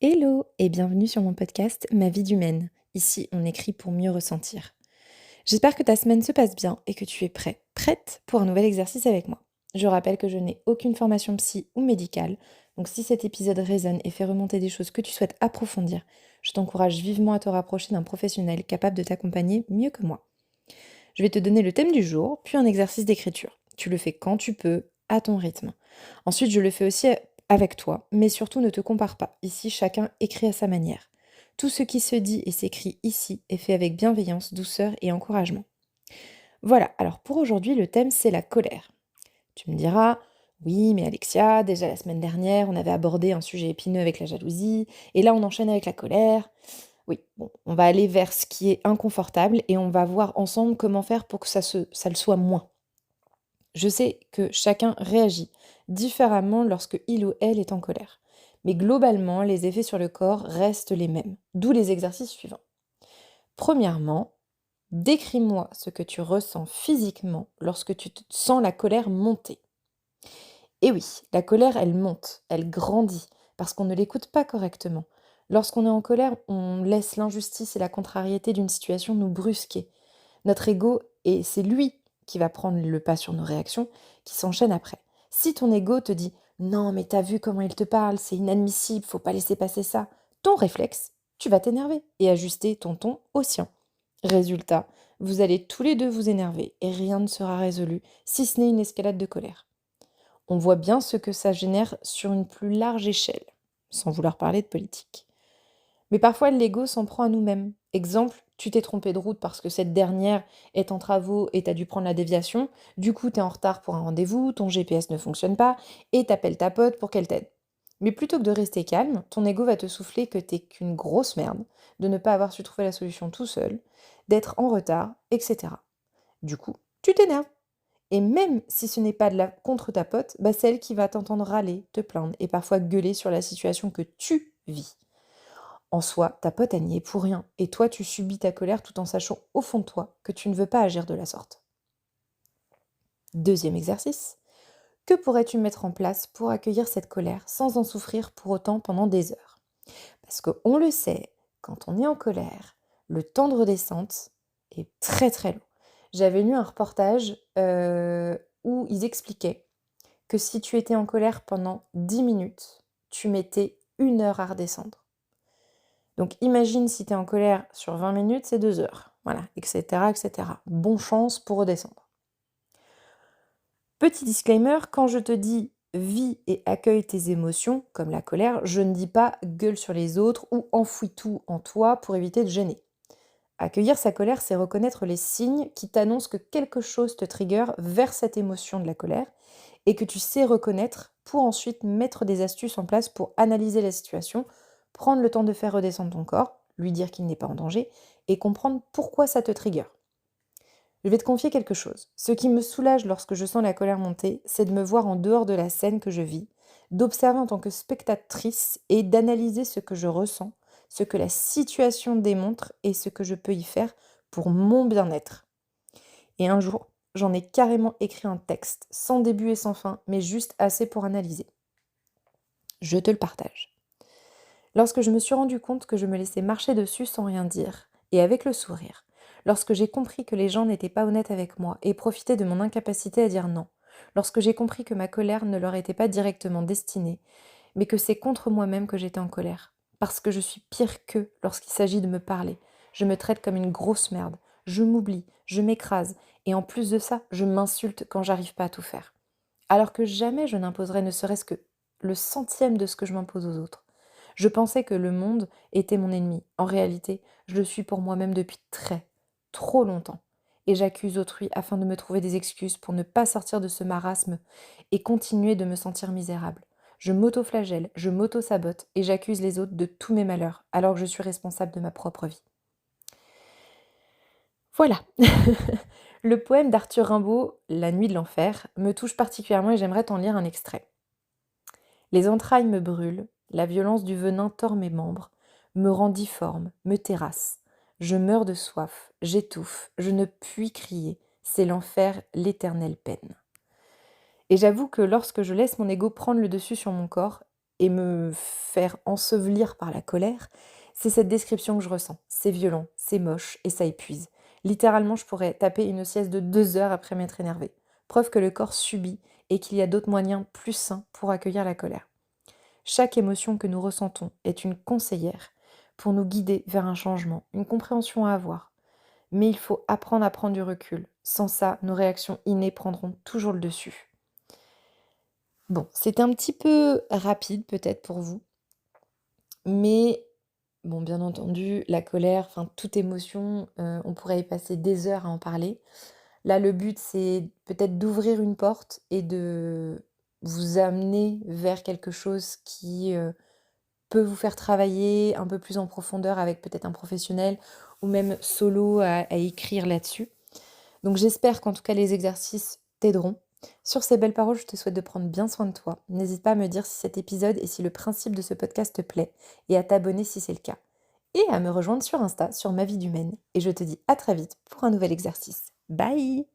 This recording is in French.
Hello et bienvenue sur mon podcast Ma vie d'humaine. Ici, on écrit pour mieux ressentir. J'espère que ta semaine se passe bien et que tu es prête pour un nouvel exercice avec moi. Je rappelle que je n'ai aucune formation psy ou médicale, donc si cet épisode résonne et fait remonter des choses que tu souhaites approfondir, je t'encourage vivement à te rapprocher d'un professionnel capable de t'accompagner mieux que moi. Je vais te donner le thème du jour, puis un exercice d'écriture. Tu le fais quand tu peux, à ton rythme. Ensuite, je le fais aussi avec toi, mais surtout ne te compare pas. Ici, chacun écrit à sa manière. Tout ce qui se dit et s'écrit ici est fait avec bienveillance, douceur et encouragement. Voilà, alors pour aujourd'hui, le thème c'est la colère. Tu me diras, oui, mais Alexia, déjà la semaine dernière, on avait abordé un sujet épineux avec la jalousie, et là on enchaîne avec la colère. Oui, bon, on va aller vers ce qui est inconfortable et on va voir ensemble comment faire pour que ça le soit moins. Je sais que chacun réagit différemment lorsque il ou elle est en colère. Mais globalement, les effets sur le corps restent les mêmes, d'où les exercices suivants. Premièrement, décris-moi ce que tu ressens physiquement lorsque tu te sens la colère monter. Et oui, la colère, elle monte, elle grandit, parce qu'on ne l'écoute pas correctement. Lorsqu'on est en colère, on laisse l'injustice et la contrariété d'une situation nous brusquer. Notre ego, et c'est lui qui va prendre le pas sur nos réactions, qui s'enchaînent après. Si ton ego te dit «Non, mais t'as vu comment il te parle, c'est inadmissible, faut pas laisser passer ça», ton réflexe, tu vas t'énerver et ajuster ton ton au sien. Résultat, vous allez tous les deux vous énerver et rien ne sera résolu, si ce n'est une escalade de colère. On voit bien ce que ça génère sur une plus large échelle, sans vouloir parler de politique. Mais parfois, l'ego s'en prend à nous-mêmes. Exemple, tu t'es trompé de route parce que cette dernière est en travaux et t'as dû prendre la déviation. Du coup, t'es en retard pour un rendez-vous, ton GPS ne fonctionne pas et t'appelles ta pote pour qu'elle t'aide. Mais plutôt que de rester calme, ton ego va te souffler que t'es qu'une grosse merde, de ne pas avoir su trouver la solution tout seul, d'être en retard, etc. Du coup, tu t'énerves. Et même si ce n'est pas de la contre ta pote, bah c'est elle qui va t'entendre râler, te plaindre et parfois gueuler sur la situation que tu vis. En soi, ta pote, elle n'y est pour rien, et toi, tu subis ta colère tout en sachant au fond de toi que tu ne veux pas agir de la sorte. Deuxième exercice. Que pourrais-tu mettre en place pour accueillir cette colère sans en souffrir pour autant pendant des heures? Parce qu'on le sait, quand on est en colère, le temps de redescente est très très long. J'avais lu un reportage où ils expliquaient que si tu étais en colère pendant 10 minutes, tu mettais 1 heure à redescendre. Donc imagine si tu es en colère sur 20 minutes, c'est 2 heures. Voilà, etc., etc. Bon chance pour redescendre. Petit disclaimer, quand je te dis vis et accueille tes émotions, comme la colère, je ne dis pas gueule sur les autres ou enfouis tout en toi pour éviter de gêner. Accueillir sa colère, c'est reconnaître les signes qui t'annoncent que quelque chose te trigger vers cette émotion de la colère et que tu sais reconnaître pour ensuite mettre des astuces en place pour analyser la situation, prendre le temps de faire redescendre ton corps, lui dire qu'il n'est pas en danger et comprendre pourquoi ça te trigger. Je vais te confier quelque chose. Ce qui me soulage lorsque je sens la colère monter, c'est de me voir en dehors de la scène que je vis, d'observer en tant que spectatrice et d'analyser ce que je ressens, ce que la situation démontre et ce que je peux y faire pour mon bien-être. Et un jour, j'en ai carrément écrit un texte, sans début et sans fin, mais juste assez pour analyser. Je te le partage. Lorsque je me suis rendu compte que je me laissais marcher dessus sans rien dire, et avec le sourire, lorsque j'ai compris que les gens n'étaient pas honnêtes avec moi et profitaient de mon incapacité à dire non, lorsque j'ai compris que ma colère ne leur était pas directement destinée, mais que c'est contre moi-même que j'étais en colère, parce que je suis pire qu'eux lorsqu'il s'agit de me parler, je me traite comme une grosse merde, je m'oublie, je m'écrase, et en plus de ça, je m'insulte quand j'arrive pas à tout faire. Alors que jamais je n'imposerais ne serait-ce que le centième de ce que je m'impose aux autres. Je pensais que le monde était mon ennemi. En réalité, je le suis pour moi-même depuis très, trop longtemps. Et j'accuse autrui afin de me trouver des excuses pour ne pas sortir de ce marasme et continuer de me sentir misérable. Je m'auto-flagelle, je m'auto-sabote et j'accuse les autres de tous mes malheurs, alors que je suis responsable de ma propre vie. Voilà. Le poème d'Arthur Rimbaud, La nuit de l'enfer, me touche particulièrement et j'aimerais t'en lire un extrait. Les entrailles me brûlent, la violence du venin tord mes membres, me rend difforme, me terrasse. Je meurs de soif, j'étouffe, je ne puis crier, c'est l'enfer, l'éternelle peine. Et j'avoue que lorsque je laisse mon ego prendre le dessus sur mon corps, et me faire ensevelir par la colère, c'est cette description que je ressens. C'est violent, c'est moche et ça épuise. Littéralement, je pourrais taper une sieste de 2 heures après m'être énervée. Preuve que le corps subit et qu'il y a d'autres moyens plus sains pour accueillir la colère. Chaque émotion que nous ressentons est une conseillère pour nous guider vers un changement, une compréhension à avoir. Mais il faut apprendre à prendre du recul. Sans ça, nos réactions innées prendront toujours le dessus. Bon, c'était un petit peu rapide peut-être pour vous, mais bon, bien entendu, la colère, enfin toute émotion, on pourrait y passer des heures à en parler. Là, le but, c'est peut-être d'ouvrir une porte et de vous amener vers quelque chose qui, peut vous faire travailler un peu plus en profondeur avec peut-être un professionnel ou même solo à écrire là-dessus. Donc j'espère qu'en tout cas les exercices t'aideront. Sur ces belles paroles, je te souhaite de prendre bien soin de toi. N'hésite pas à me dire si cet épisode et si le principe de ce podcast te plaît et à t'abonner si c'est le cas. Et à me rejoindre sur Insta, sur ma vie d'humaine. Et je te dis à très vite pour un nouvel exercice. Bye!